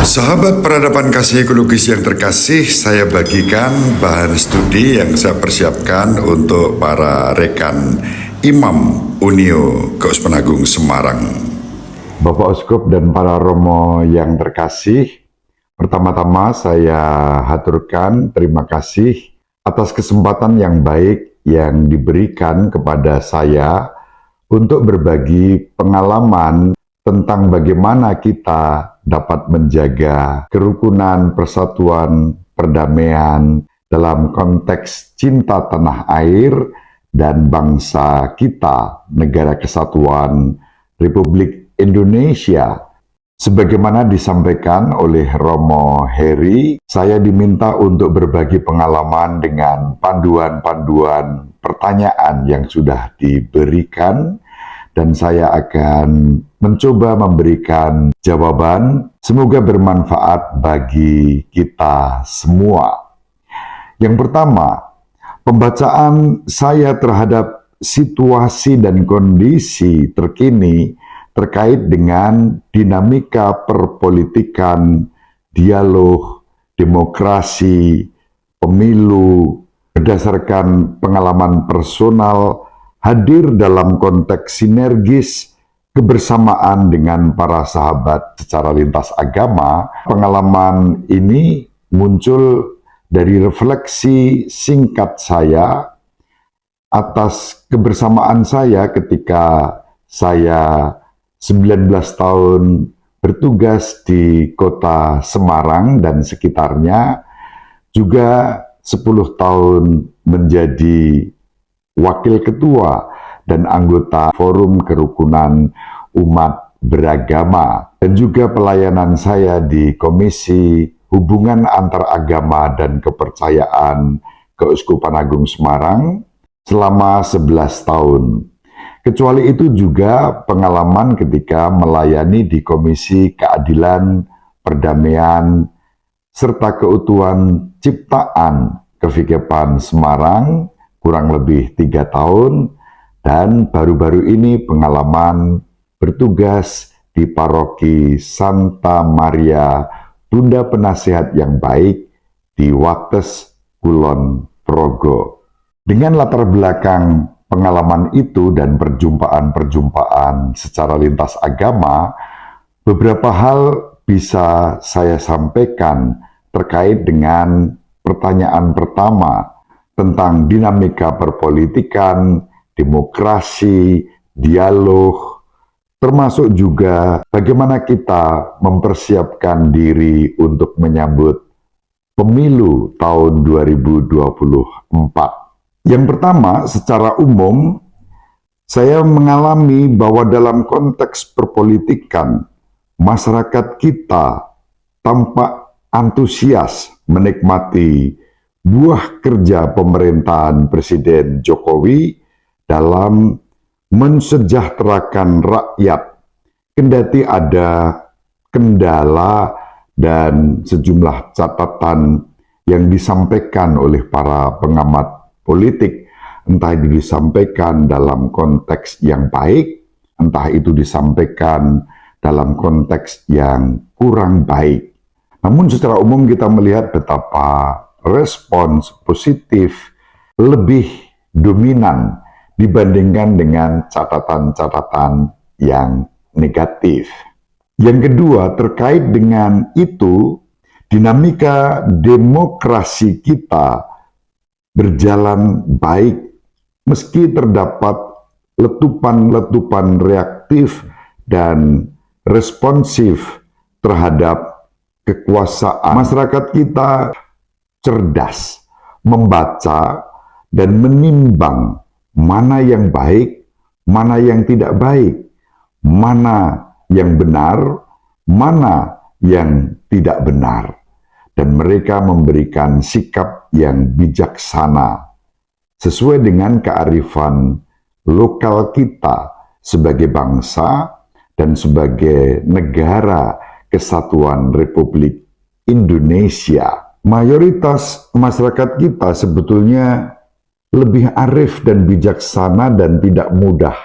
Sahabat peradaban kasih ekologis yang terkasih, saya bagikan bahan studi yang saya persiapkan untuk para rekan Imam Unio Keuskupan Agung Semarang. Bapak Uskup dan para Romo yang terkasih, pertama-tama saya haturkan terima kasih atas kesempatan yang baik yang diberikan kepada saya untuk berbagi pengalaman tentang bagaimana kita dapat menjaga kerukunan, persatuan, perdamaian dalam konteks cinta tanah air dan bangsa kita, Negara Kesatuan Republik Indonesia. Sebagaimana disampaikan oleh Romo Heri, saya diminta untuk berbagi pengalaman dengan panduan-panduan pertanyaan yang sudah diberikan, dan saya akan mencoba memberikan jawaban. Semoga bermanfaat bagi kita semua. Yang pertama, pembacaan saya terhadap situasi dan kondisi terkini terkait dengan dinamika perpolitikan, dialog, demokrasi, pemilu, berdasarkan pengalaman personal, hadir dalam konteks sinergis kebersamaan dengan para sahabat secara lintas agama. Pengalaman ini muncul dari refleksi singkat saya atas kebersamaan saya ketika saya 19 tahun bertugas di kota Semarang dan sekitarnya, juga 10 tahun menjadi wakil ketua dan anggota Forum Kerukunan Umat Beragama, dan juga pelayanan saya di Komisi Hubungan Antaragama dan Kepercayaan Keuskupan Agung Semarang selama 11 tahun. Kecuali itu juga pengalaman ketika melayani di Komisi Keadilan, Perdamaian, serta Keutuhan Ciptaan Kevikepan Semarang kurang lebih 3 tahun, dan baru-baru ini pengalaman bertugas di Paroki Santa Maria Bunda Penasihat yang Baik di Wates, Kulon Progo. Dengan latar belakang pengalaman itu dan perjumpaan-perjumpaan secara lintas agama, beberapa hal bisa saya sampaikan terkait dengan pertanyaan pertama tentang dinamika perpolitikan, demokrasi, dialog, termasuk juga bagaimana kita mempersiapkan diri untuk menyambut pemilu tahun 2024. Yang pertama, secara umum, saya mengalami bahwa dalam konteks perpolitikan, masyarakat kita tampak antusias menikmati buah kerja pemerintahan Presiden Jokowi dalam mensejahterakan rakyat, kendati ada kendala dan sejumlah catatan yang disampaikan oleh para pengamat politik, entah itu disampaikan dalam konteks yang baik, entah itu disampaikan dalam konteks yang kurang baik. Namun secara umum kita melihat betapa respons positif lebih dominan dibandingkan dengan catatan-catatan yang negatif. Yang kedua, terkait dengan itu, dinamika demokrasi kita berjalan baik meski terdapat letupan-letupan reaktif dan responsif terhadap kekuasaan. Masyarakat kita cerdas membaca dan menimbang mana yang baik, mana yang tidak baik, mana yang benar, mana yang tidak benar. Dan mereka memberikan sikap yang bijaksana sesuai dengan kearifan lokal kita sebagai bangsa dan sebagai negara kesatuan Republik Indonesia. Mayoritas masyarakat kita sebetulnya lebih arif dan bijaksana dan tidak mudah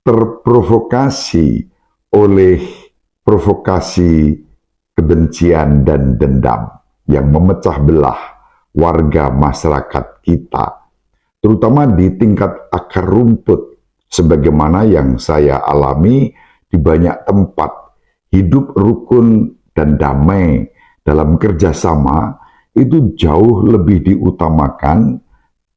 terprovokasi oleh provokasi kebencian dan dendam yang memecah belah warga masyarakat kita, terutama di tingkat akar rumput, sebagaimana yang saya alami di banyak tempat. Hidup rukun dan damai dalam kerjasama itu jauh lebih diutamakan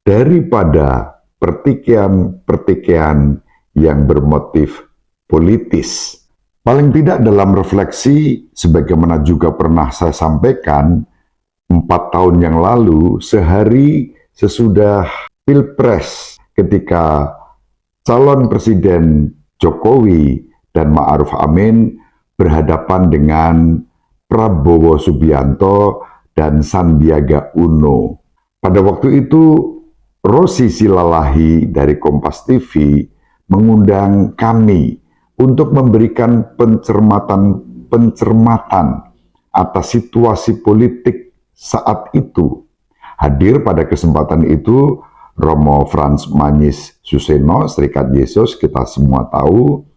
daripada pertikaian-pertikaian yang bermotif politis. Paling tidak dalam refleksi, sebagaimana juga pernah saya sampaikan 4 tahun yang lalu, sehari sesudah Pilpres, ketika calon Presiden Jokowi dan Ma'ruf Amin berhadapan dengan Prabowo Subianto dan Sandiaga Uno. Pada waktu itu, Rosi Silalahi dari Kompas TV mengundang kami untuk memberikan pencermatan atas situasi politik saat itu. Hadir pada kesempatan itu Romo Frans Manyis Suseno, Serikat Yesus, kita semua tahu.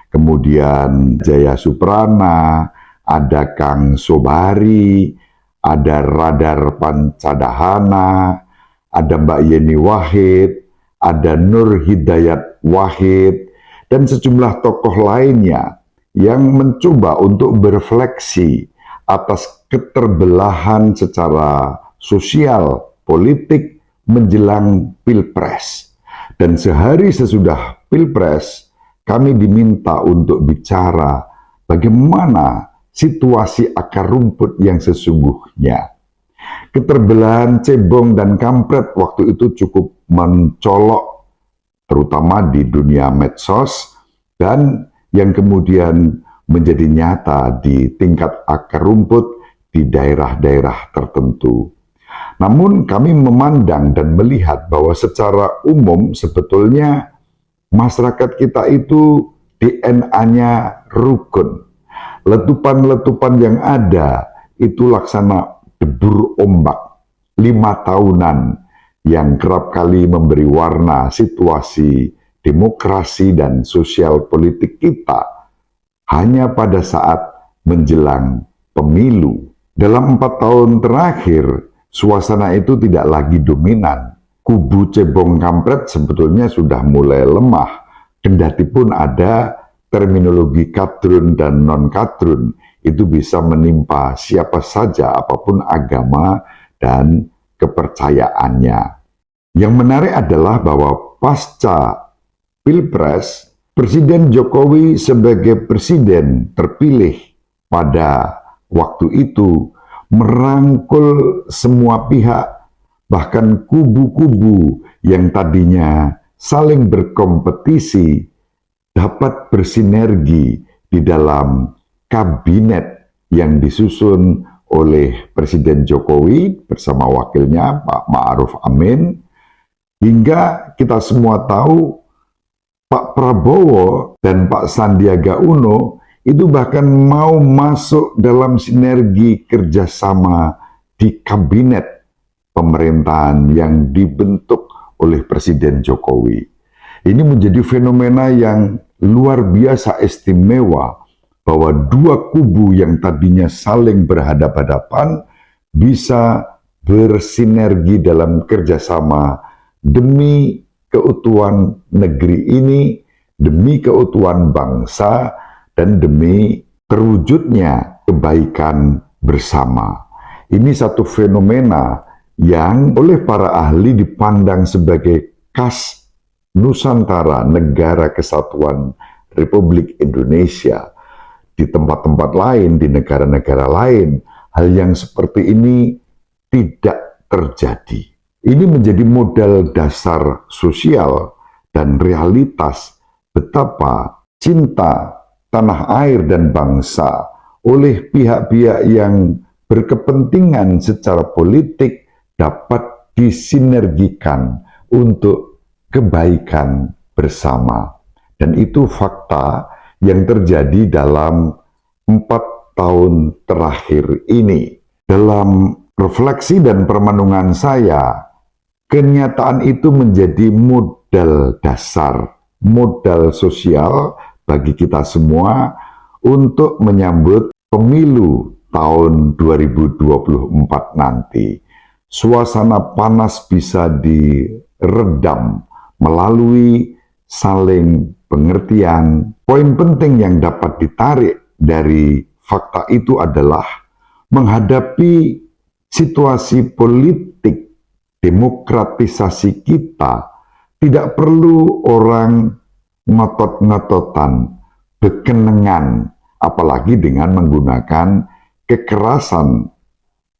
Kemudian Jaya Suprana, ada Kang Sobari, ada Radar Pancadahana, ada Mbak Yeni Wahid, ada Nur Hidayat Wahid, dan sejumlah tokoh lainnya yang mencoba untuk berefleksi atas keterbelahan secara sosial, politik menjelang Pilpres. Dan sehari sesudah Pilpres, kami diminta untuk bicara bagaimana situasi akar rumput yang sesungguhnya. Keterbelahan cebong dan kampret waktu itu cukup mencolok, terutama di dunia medsos, dan yang kemudian menjadi nyata di tingkat akar rumput di daerah-daerah tertentu. Namun kami memandang dan melihat bahwa secara umum sebetulnya masyarakat kita itu DNA-nya rukun. Letupan-letupan yang ada itu laksana debur ombak 5 tahunan yang kerap kali memberi warna situasi demokrasi dan sosial politik kita hanya pada saat menjelang pemilu. Dalam 4 tahun terakhir, suasana itu tidak lagi dominan. Kubu cebong kampret sebetulnya sudah mulai lemah, kendati pun ada terminologi kadrun dan non-kadrun, itu bisa menimpa siapa saja apapun agama dan kepercayaannya. Yang menarik adalah bahwa pasca Pilpres, Presiden Jokowi sebagai presiden terpilih pada waktu itu merangkul semua pihak, bahkan kubu-kubu yang tadinya saling berkompetisi dapat bersinergi di dalam kabinet yang disusun oleh Presiden Jokowi bersama wakilnya Pak Ma'ruf Amin, hingga kita semua tahu Pak Prabowo dan Pak Sandiaga Uno itu bahkan mau masuk dalam sinergi kerjasama di kabinet pemerintahan yang dibentuk oleh Presiden Jokowi. Ini menjadi fenomena yang luar biasa istimewa bahwa dua kubu yang tadinya saling berhadapan-hadapan bisa bersinergi dalam kerjasama demi keutuhan negeri ini, demi keutuhan bangsa, dan demi terwujudnya kebaikan bersama. Ini satu fenomena yang oleh para ahli dipandang sebagai khas Nusantara, Negara Kesatuan Republik Indonesia. Di tempat-tempat lain, di negara-negara lain, hal yang seperti ini tidak terjadi. Ini menjadi modal dasar sosial dan realitas betapa cinta tanah air dan bangsa oleh pihak-pihak yang berkepentingan secara politik dapat disinergikan untuk kebaikan bersama. Dan itu fakta yang terjadi dalam 4 tahun terakhir ini. Dalam refleksi dan permenungan saya, kenyataan itu menjadi modal dasar, modal sosial bagi kita semua untuk menyambut pemilu tahun 2024 nanti, suasana panas bisa diredam melalui saling pengertian. Poin penting yang dapat ditarik dari fakta itu adalah menghadapi situasi politik demokratisasi kita, tidak perlu orang ngotot-ngototan, bekenengan, apalagi dengan menggunakan kekerasan,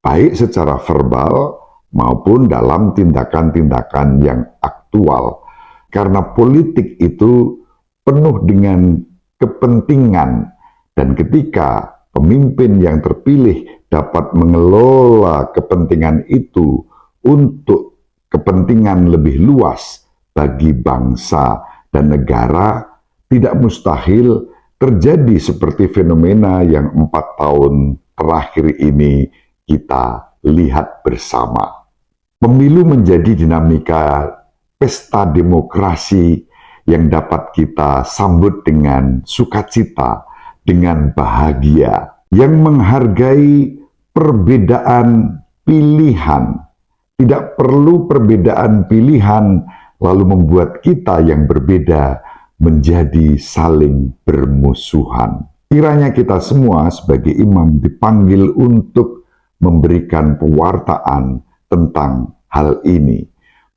baik secara verbal maupun dalam tindakan-tindakan yang aktual. Karena politik itu penuh dengan kepentingan, dan ketika pemimpin yang terpilih dapat mengelola kepentingan itu untuk kepentingan lebih luas bagi bangsa dan negara, tidak mustahil terjadi seperti fenomena yang 4 tahun terakhir ini kita lihat bersama. Pemilu menjadi dinamika pesta demokrasi yang dapat kita sambut dengan sukacita, dengan bahagia, yang menghargai perbedaan pilihan. Tidak perlu perbedaan pilihan lalu membuat kita yang berbeda menjadi saling bermusuhan. Kiranya kita semua sebagai imam dipanggil untuk memberikan pewartaan tentang hal ini,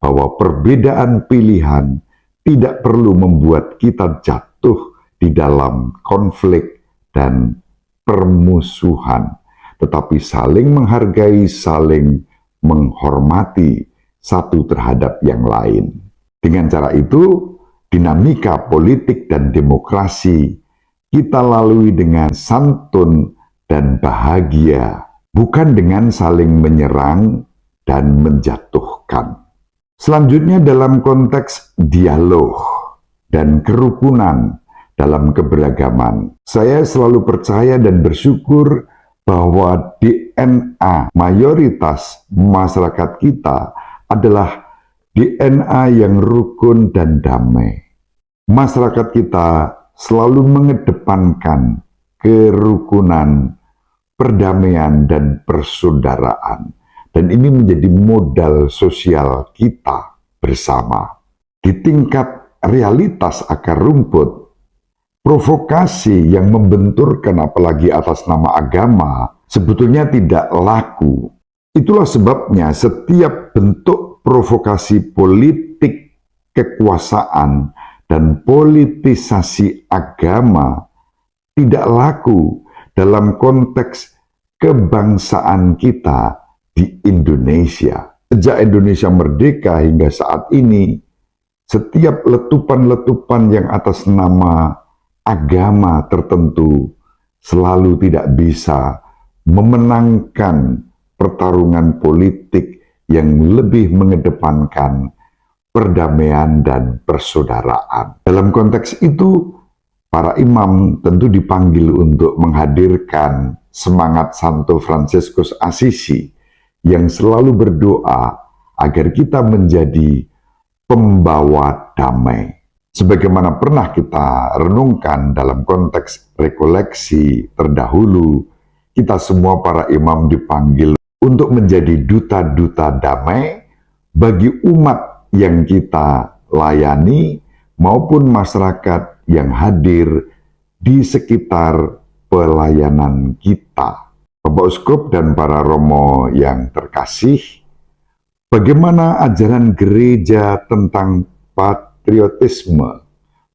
bahwa perbedaan pilihan tidak perlu membuat kita jatuh di dalam konflik dan permusuhan, tetapi saling menghargai, saling menghormati satu terhadap yang lain. Dengan cara itu, dinamika politik dan demokrasi kita lalui dengan santun dan bahagia, bukan dengan saling menyerang dan menjatuhkan. Selanjutnya dalam konteks dialog dan kerukunan dalam keberagaman, saya selalu percaya dan bersyukur bahwa DNA mayoritas masyarakat kita adalah DNA yang rukun dan damai. Masyarakat kita selalu mengedepankan kerukunan, perdamaian, dan persaudaraan. Dan ini menjadi modal sosial kita bersama. Di tingkat realitas akar rumput, provokasi yang membenturkan apalagi atas nama agama sebetulnya tidak laku. Itulah sebabnya setiap bentuk provokasi politik, kekuasaan, dan politisasi agama tidak laku dalam konteks kebangsaan kita di Indonesia. Sejak Indonesia merdeka hingga saat ini, setiap letupan-letupan yang atas nama agama tertentu selalu tidak bisa memenangkan pertarungan politik yang lebih mengedepankan perdamaian dan persaudaraan. Dalam konteks itu, para imam tentu dipanggil untuk menghadirkan semangat Santo Fransiskus Assisi yang selalu berdoa agar kita menjadi pembawa damai. Sebagaimana pernah kita renungkan dalam konteks rekoleksi terdahulu, kita semua para imam dipanggil untuk menjadi duta-duta damai bagi umat yang kita layani maupun masyarakat yang hadir di sekitar pelayanan kita. Bapak Uskup dan para romo yang terkasih, bagaimana ajaran gereja tentang patriotisme?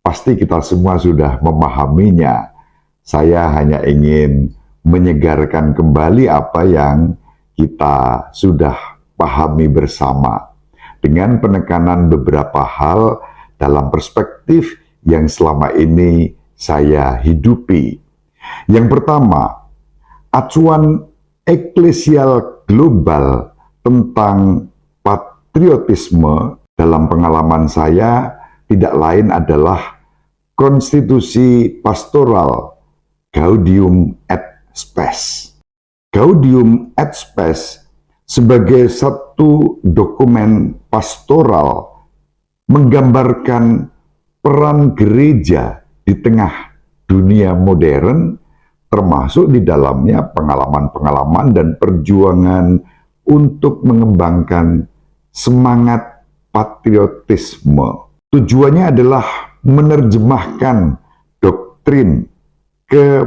Pasti kita semua sudah memahaminya. Saya hanya ingin menyegarkan kembali apa yang kita sudah pahami bersama, dengan penekanan beberapa hal dalam perspektif yang selama ini saya hidupi. Yang pertama, acuan eklesial global tentang patriotisme dalam pengalaman saya tidak lain adalah konstitusi pastoral Gaudium et Spes. Gaudium et Spes sebagai satu dokumen pastoral menggambarkan peran gereja di tengah dunia modern termasuk di dalamnya pengalaman-pengalaman dan perjuangan untuk mengembangkan semangat patriotisme. Tujuannya adalah menerjemahkan doktrin ke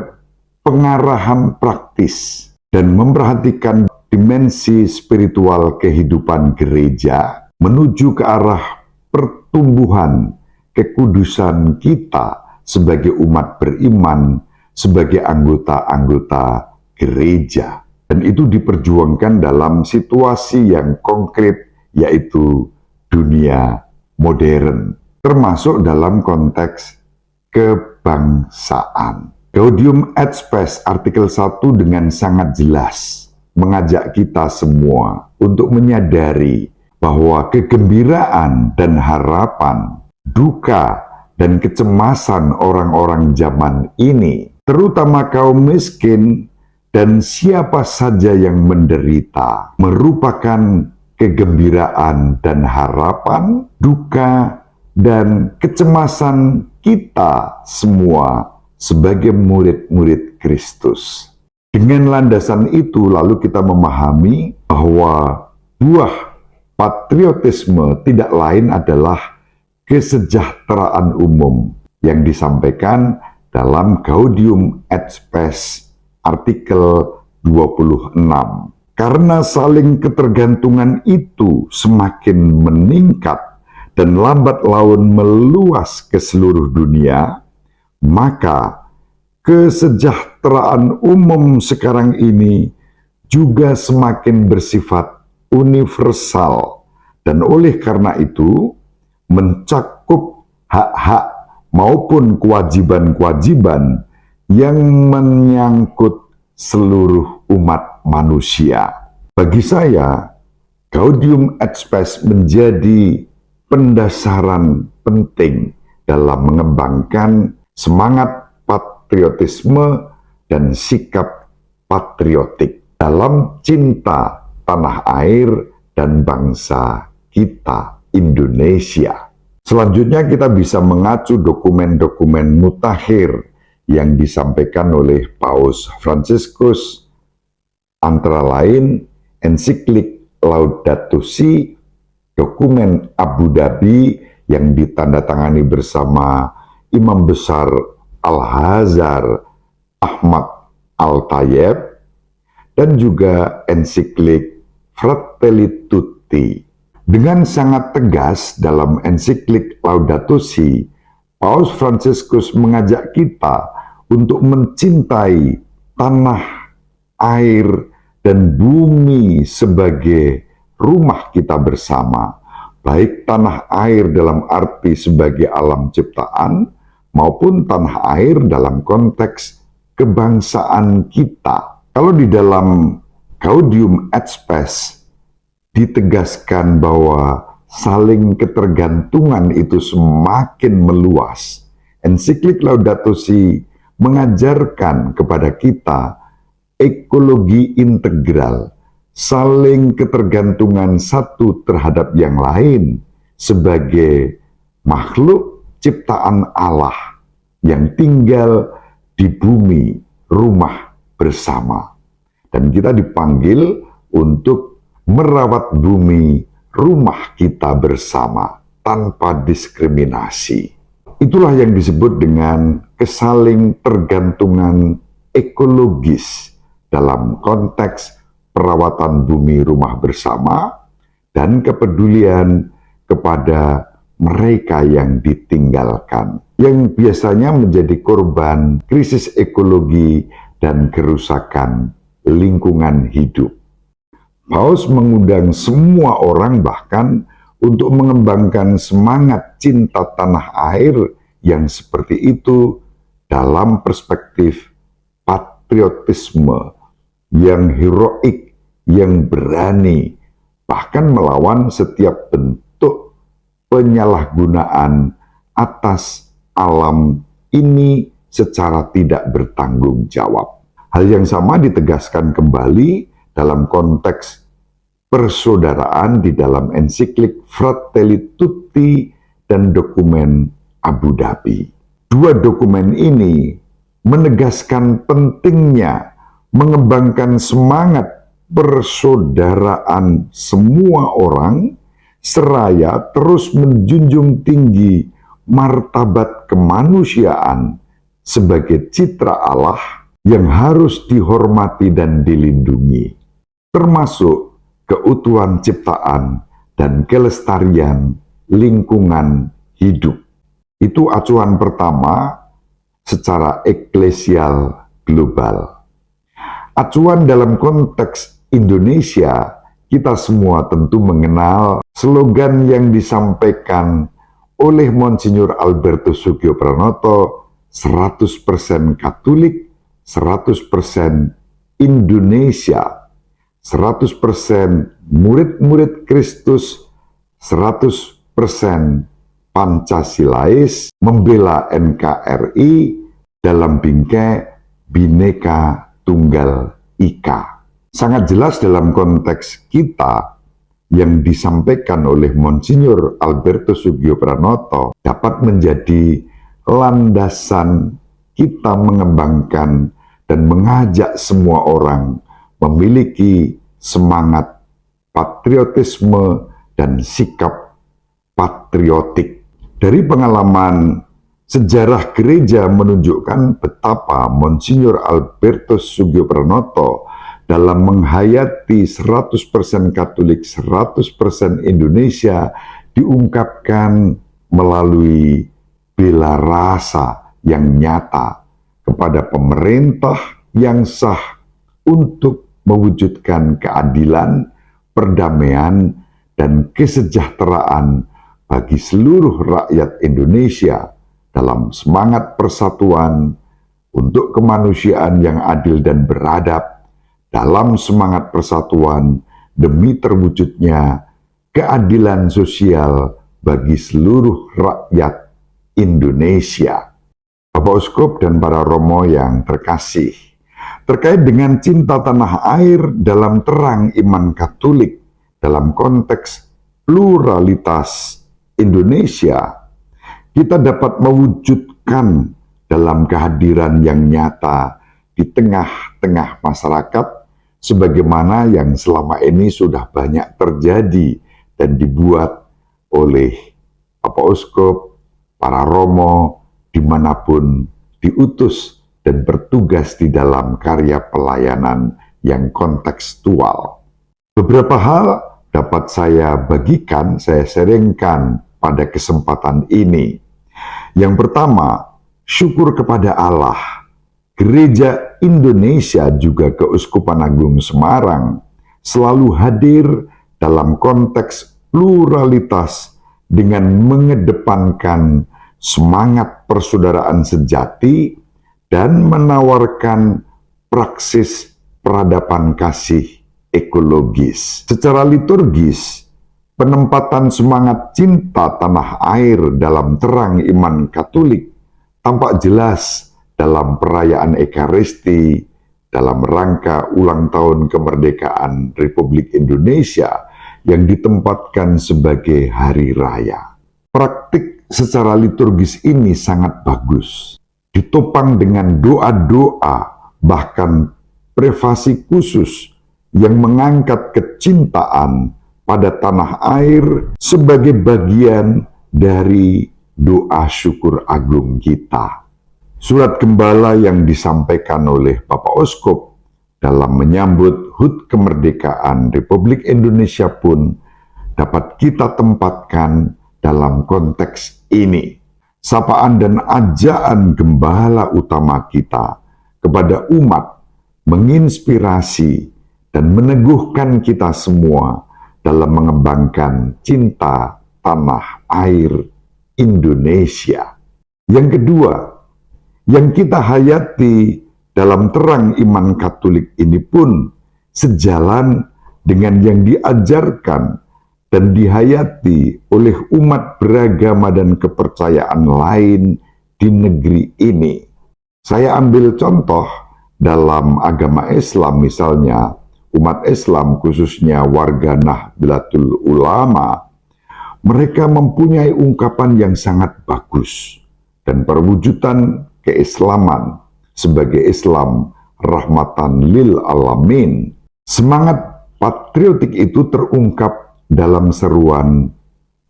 pengarahan praktis dan memperhatikan dimensi spiritual kehidupan gereja menuju ke arah pertumbuhan kekudusan kita sebagai umat beriman, sebagai anggota-anggota gereja. Dan itu diperjuangkan dalam situasi yang konkret, yaitu dunia modern, termasuk dalam konteks kebangsaan. Gaudium et Spes artikel 1 dengan sangat jelas mengajak kita semua untuk menyadari bahwa kegembiraan dan harapan, duka dan kecemasan orang-orang zaman ini, terutama kaum miskin dan siapa saja yang menderita, merupakan kegembiraan dan harapan, duka dan kecemasan kita semua sebagai murid-murid Kristus. Dengan landasan itu, lalu kita memahami bahwa buah patriotisme tidak lain adalah kesejahteraan umum yang disampaikan dalam Gaudium et Spes artikel 26. Karena saling ketergantungan itu semakin meningkat dan lambat laun meluas ke seluruh dunia, maka kesejahteraan umum sekarang ini juga semakin bersifat universal dan oleh karena itu mencakup hak-hak maupun kewajiban-kewajiban yang menyangkut seluruh umat manusia. Bagi saya, Gaudium et Spes menjadi pendasaran penting dalam mengembangkan semangat patriotisme dan sikap patriotik dalam cinta tanah air dan bangsa kita, Indonesia. Selanjutnya kita bisa mengacu dokumen-dokumen mutakhir yang disampaikan oleh Paus Fransiskus, antara lain ensiklik Laudato Si, dokumen Abu Dhabi yang ditandatangani bersama Imam Besar Al-Azhar Ahmad Al-Tayeb, dan juga ensiklik Fratelli Tutti. Dengan sangat tegas dalam ensiklik Laudato Si, Paus Fransiskus mengajak kita untuk mencintai tanah, air, dan bumi sebagai rumah kita bersama, baik tanah air dalam arti sebagai alam ciptaan, maupun tanah air dalam konteks kebangsaan kita. Kalau di dalam Gaudium et Spes ditegaskan bahwa saling ketergantungan itu semakin meluas, ensiklik Laudato Si mengajarkan kepada kita ekologi integral, saling ketergantungan satu terhadap yang lain sebagai makhluk ciptaan Allah yang tinggal di bumi, rumah bersama. Dan kita dipanggil untuk merawat bumi, rumah kita bersama tanpa diskriminasi. Itulah yang disebut dengan kesaling tergantungan ekologis dalam konteks perawatan bumi rumah bersama dan kepedulian kepada mereka yang ditinggalkan, yang biasanya menjadi korban krisis ekologi dan kerusakan lingkungan hidup. Paus mengundang semua orang bahkan untuk mengembangkan semangat cinta tanah air yang seperti itu dalam perspektif patriotisme yang heroik, yang berani, bahkan melawan setiap bentuk penyalahgunaan atas alam ini secara tidak bertanggung jawab. Hal yang sama ditegaskan kembali dalam konteks persaudaraan di dalam ensiklik Fratelli Tutti dan dokumen Abu Dhabi. Dua dokumen ini menegaskan pentingnya mengembangkan semangat persaudaraan semua orang, seraya terus menjunjung tinggi martabat kemanusiaan sebagai citra Allah yang harus dihormati dan dilindungi, termasuk keutuhan ciptaan dan kelestarian lingkungan hidup. Itu acuan pertama secara eklesial global. Acuan dalam konteks Indonesia, kita semua tentu mengenal slogan yang disampaikan oleh Monsinyur Albertus Sugio Pranoto, 100% Katolik, 100% Indonesia, 100% murid-murid Kristus, 100% Pancasilais, membela NKRI dalam bingkai Bhinneka Tunggal Ika. Sangat jelas dalam konteks kita yang disampaikan oleh Monsinyur Albertus Sugio Pranoto dapat menjadi landasan kita mengembangkan dan mengajak semua orang memiliki semangat patriotisme dan sikap patriotik. Dari pengalaman sejarah gereja menunjukkan betapa Monsinyur Albertus Sugio Pranoto dalam menghayati 100% Katolik, 100% Indonesia diungkapkan melalui bela rasa yang nyata kepada pemerintah yang sah untuk mewujudkan keadilan, perdamaian, dan kesejahteraan bagi seluruh rakyat Indonesia dalam semangat persatuan untuk kemanusiaan yang adil dan beradab, dalam semangat persatuan demi terwujudnya keadilan sosial bagi seluruh rakyat Indonesia. Bapak Uskup dan para romo yang terkasih, terkait dengan cinta tanah air dalam terang iman Katolik dalam konteks pluralitas Indonesia, kita dapat mewujudkan dalam kehadiran yang nyata di tengah-tengah masyarakat sebagaimana yang selama ini sudah banyak terjadi dan dibuat oleh Bapak Uskup, para romo, dimanapun diutus dan bertugas di dalam karya pelayanan yang kontekstual. Beberapa hal dapat saya bagikan, saya sharingkan pada kesempatan ini. Yang pertama, syukur kepada Allah. Gereja Indonesia juga Keuskupan Agung Semarang selalu hadir dalam konteks pluralitas dengan mengedepankan semangat persaudaraan sejati dan menawarkan praksis peradaban kasih ekologis. Secara liturgis, penempatan semangat cinta tanah air dalam terang iman Katolik tampak jelas dalam perayaan Ekaristi dalam rangka ulang tahun kemerdekaan Republik Indonesia yang ditempatkan sebagai hari raya. Praktik secara liturgis ini sangat bagus, ditopang dengan doa-doa, bahkan privasi khusus yang mengangkat kecintaan pada tanah air sebagai bagian dari doa syukur agung kita. Surat gembala yang disampaikan oleh Bapak Uskup dalam menyambut HUT kemerdekaan Republik Indonesia pun dapat kita tempatkan dalam konteks ini. Sapaan dan ajaan gembala utama kita kepada umat menginspirasi dan meneguhkan kita semua dalam mengembangkan cinta tanah air Indonesia. Yang kedua, yang kita hayati dalam terang iman Katolik ini pun sejalan dengan yang diajarkan dan dihayati oleh umat beragama dan kepercayaan lain di negeri ini. Saya ambil contoh dalam agama Islam, misalnya umat Islam khususnya warga Nahdlatul Ulama, mereka mempunyai ungkapan yang sangat bagus dan perwujudan keislaman sebagai Islam rahmatan lil alamin. Semangat patriotik itu terungkap dalam seruan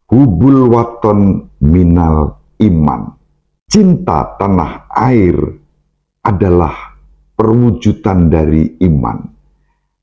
hubul waton minal iman. Cinta tanah air adalah perwujudan dari iman.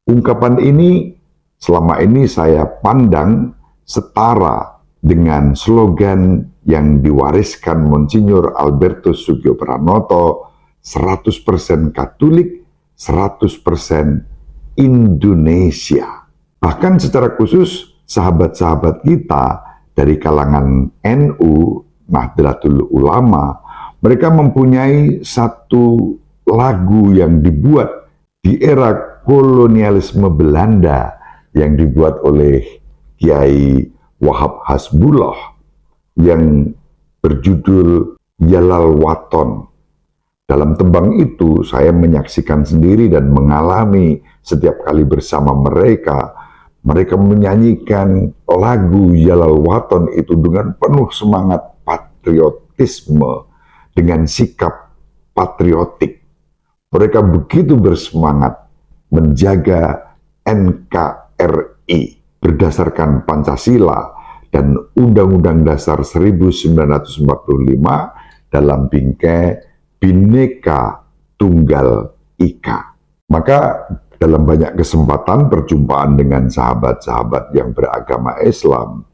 Ungkapan ini selama ini saya pandang setara dengan slogan yang diwariskan Monsinyur Albertus Sugio Pranoto, 100% Katolik, 100% Indonesia. Bahkan secara khusus sahabat-sahabat kita dari kalangan NU, Nahdlatul Ulama, mereka mempunyai satu lagu yang dibuat di era kolonialisme Belanda yang dibuat oleh Kiai Wahab Hasbullah yang berjudul Yalal Waton. Dalam tembang itu saya menyaksikan sendiri dan mengalami setiap kali bersama mereka. Mereka menyanyikan lagu Yalal Waton itu dengan penuh semangat patriotisme, dengan sikap patriotik. Mereka begitu bersemangat menjaga NKRI berdasarkan Pancasila dan Undang-Undang Dasar 1945 dalam bingkai Bhinneka Tunggal Ika. Maka dalam banyak kesempatan perjumpaan dengan sahabat-sahabat yang beragama Islam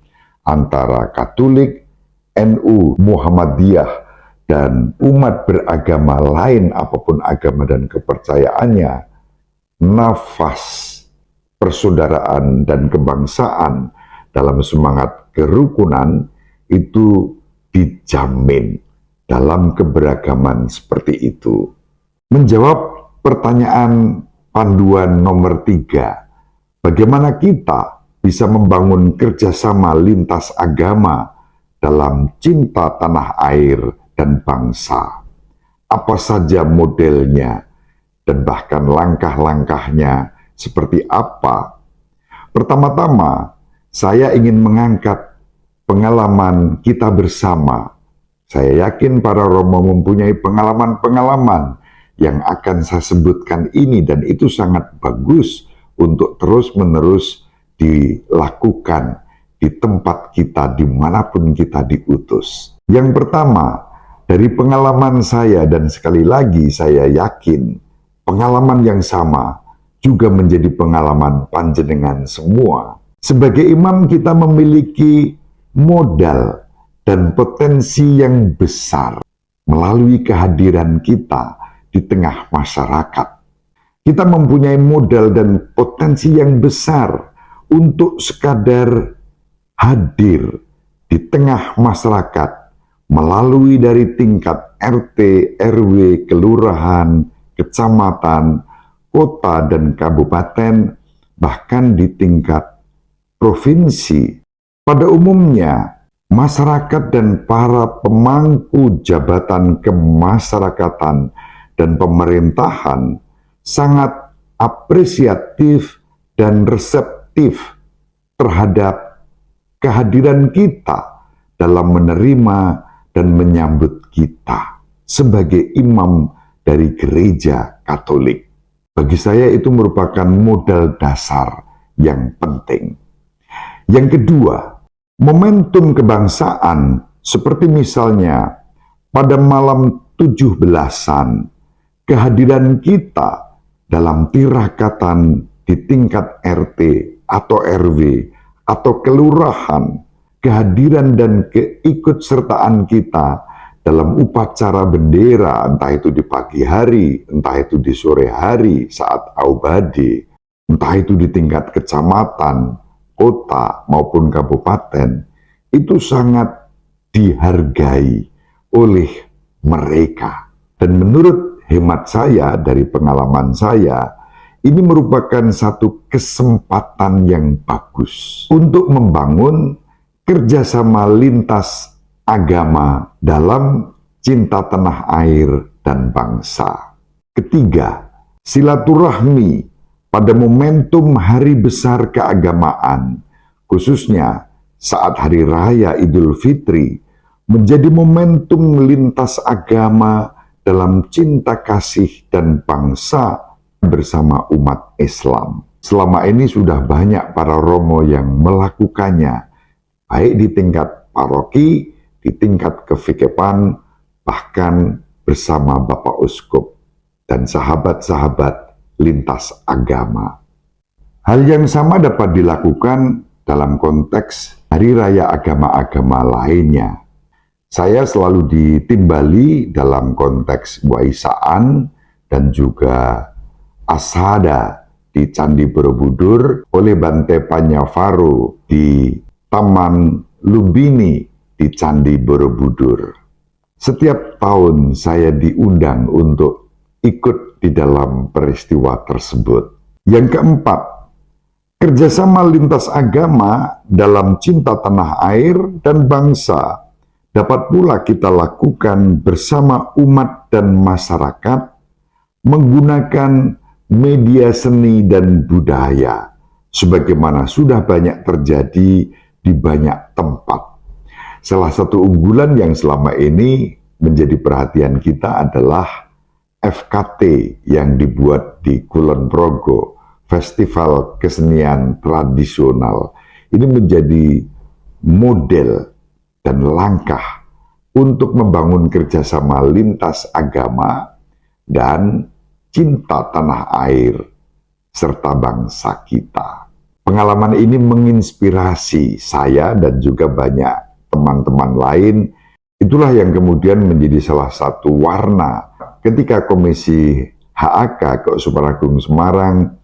antara Katolik, NU, Muhammadiyah, dan umat beragama lain apapun agama dan kepercayaannya, nafas persaudaraan dan kebangsaan dalam semangat kerukunan itu dijamin dalam keberagaman seperti itu. Menjawab pertanyaan panduan nomor 3, bagaimana kita bisa membangun kerjasama lintas agama dalam cinta tanah air dan bangsa? Apa saja modelnya dan bahkan langkah-langkahnya seperti apa? Pertama-tama, saya ingin mengangkat pengalaman kita bersama. Saya yakin para Romo mempunyai pengalaman-pengalaman yang akan saya sebutkan ini, dan itu sangat bagus untuk terus-menerus dilakukan di tempat kita, dimanapun kita diutus. Yang pertama, dari pengalaman saya, dan sekali lagi saya yakin pengalaman yang sama juga menjadi pengalaman panjenengan semua. Sebagai imam kita memiliki modal dan potensi yang besar melalui kehadiran kita di tengah masyarakat. Kita mempunyai modal dan potensi yang besar untuk sekadar hadir di tengah masyarakat melalui dari tingkat RT, RW, kelurahan, kecamatan, kota, dan kabupaten, bahkan di tingkat provinsi. Pada umumnya, masyarakat dan para pemangku jabatan kemasyarakatan dan pemerintahan sangat apresiatif dan reseptif terhadap kehadiran kita dalam menerima dan menyambut kita sebagai imam dari gereja Katolik. Bagi saya itu merupakan modal dasar yang penting. Yang kedua, momentum kebangsaan seperti misalnya pada malam 17-an, kehadiran kita dalam tirakatan di tingkat RT atau RW atau kelurahan, kehadiran dan keikutsertaan kita dalam upacara bendera, entah itu di pagi hari, entah itu di sore hari saat aubade, entah itu di tingkat kecamatan, kota maupun kabupaten, itu sangat dihargai oleh mereka. Dan menurut hemat saya, dari pengalaman saya, ini merupakan satu kesempatan yang bagus untuk membangun kerjasama lintas agama dalam cinta tanah air dan bangsa. Ketiga, silaturahmi pada momentum hari besar keagamaan, khususnya saat Hari Raya Idul Fitri, menjadi momentum lintas agama dalam cinta kasih dan bangsa bersama umat Islam. Selama ini sudah banyak para romo yang melakukannya, baik di tingkat paroki, di tingkat kevikepan, bahkan bersama Bapak Uskup dan sahabat-sahabat lintas agama. Hal yang sama dapat dilakukan dalam konteks hari raya agama-agama lainnya. Saya selalu ditimbali dalam konteks Waisaan dan juga Asada di Candi Borobudur oleh Bante Panyavaru di Taman Lumbini di Candi Borobudur. Setiap tahun saya diundang untuk ikut di dalam peristiwa tersebut. Yang keempat, kerjasama lintas agama dalam cinta tanah air dan bangsa dapat pula kita lakukan bersama umat dan masyarakat menggunakan media seni dan budaya, sebagaimana sudah banyak terjadi di banyak tempat. Salah satu unggulan yang selama ini menjadi perhatian kita adalah FKT yang dibuat di Kulon Progo, Festival Kesenian Tradisional. Ini menjadi model dan langkah untuk membangun kerjasama lintas agama dan cinta tanah air serta bangsa kita. Pengalaman ini menginspirasi saya dan juga banyak teman-teman lain. Itulah yang kemudian menjadi salah satu warna ketika Komisi HAK Keuskupan Agung Semarang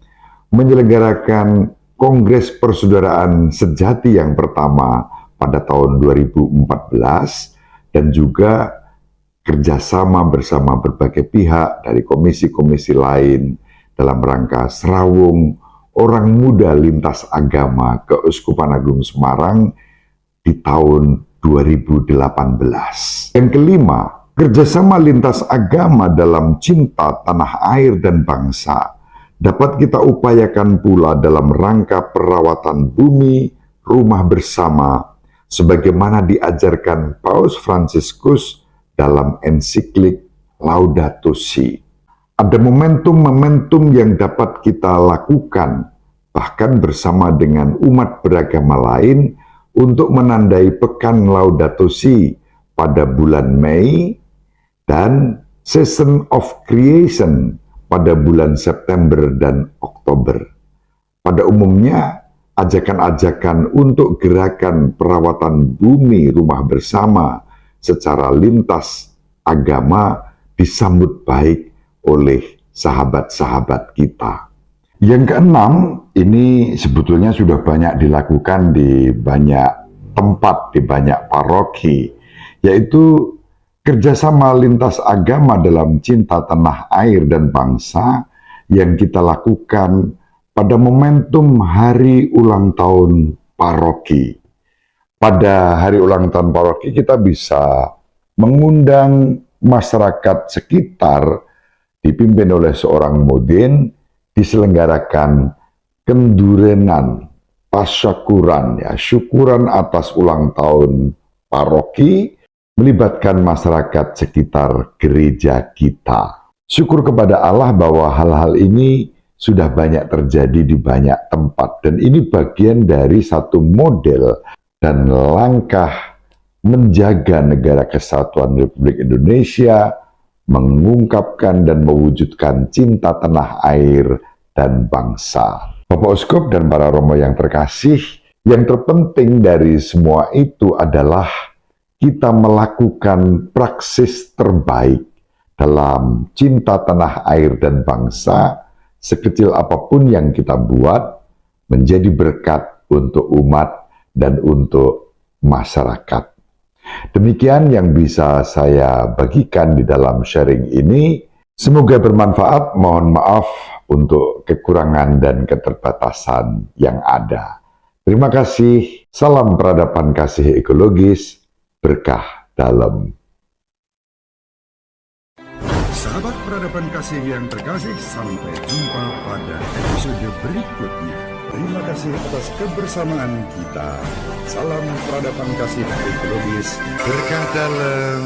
menyelenggarakan Kongres Persaudaraan Sejati yang pertama pada tahun 2014 dan juga kerjasama bersama berbagai pihak dari komisi-komisi lain dalam rangka Serawung Orang Muda Lintas Agama Keuskupan Agung Semarang di tahun 2018. Yang kelima, kerjasama lintas agama dalam cinta tanah air dan bangsa dapat kita upayakan pula dalam rangka perawatan bumi, rumah bersama, sebagaimana diajarkan Paus Fransiskus dalam ensiklik Laudato Si. Ada momentum-momentum yang dapat kita lakukan, bahkan bersama dengan umat beragama lain, untuk menandai Pekan Laudato Si pada bulan Mei dan Season of Creation pada bulan September dan Oktober. Pada umumnya, ajakan-ajakan untuk gerakan perawatan bumi rumah bersama secara lintas agama disambut baik oleh sahabat-sahabat kita. Yang keenam, ini sebetulnya sudah banyak dilakukan di banyak tempat, di banyak paroki, yaitu kerjasama lintas agama dalam cinta tanah air dan bangsa yang kita lakukan pada momentum hari ulang tahun paroki. Pada hari ulang tahun paroki kita bisa mengundang masyarakat sekitar dipimpin oleh seorang mudin, diselenggarakan kendurenan tasyakuran, ya, syukuran atas ulang tahun paroki, melibatkan masyarakat sekitar gereja kita. Syukur kepada Allah bahwa hal-hal ini sudah banyak terjadi di banyak tempat, dan ini bagian dari satu model dan langkah menjaga negara kesatuan Republik Indonesia, mengungkapkan dan mewujudkan cinta tanah air dan bangsa. Bapak Uskup dan para romo yang terkasih, yang terpenting dari semua itu adalah kita melakukan praksis terbaik dalam cinta tanah air dan bangsa. Sekecil apapun yang kita buat menjadi berkat untuk umat dan untuk masyarakat. Demikian yang bisa saya bagikan di dalam sharing ini. Semoga bermanfaat. Mohon maaf untuk kekurangan dan keterbatasan yang ada. Terima kasih. Salam peradaban kasih ekologis. Berkah dalam. Sahabat peradaban kasih yang terkasih, sampai jumpa pada episode berikutnya. Terima kasih atas kebersamaan kita. Salam peradaban kasih ekologis. Berkah dalam.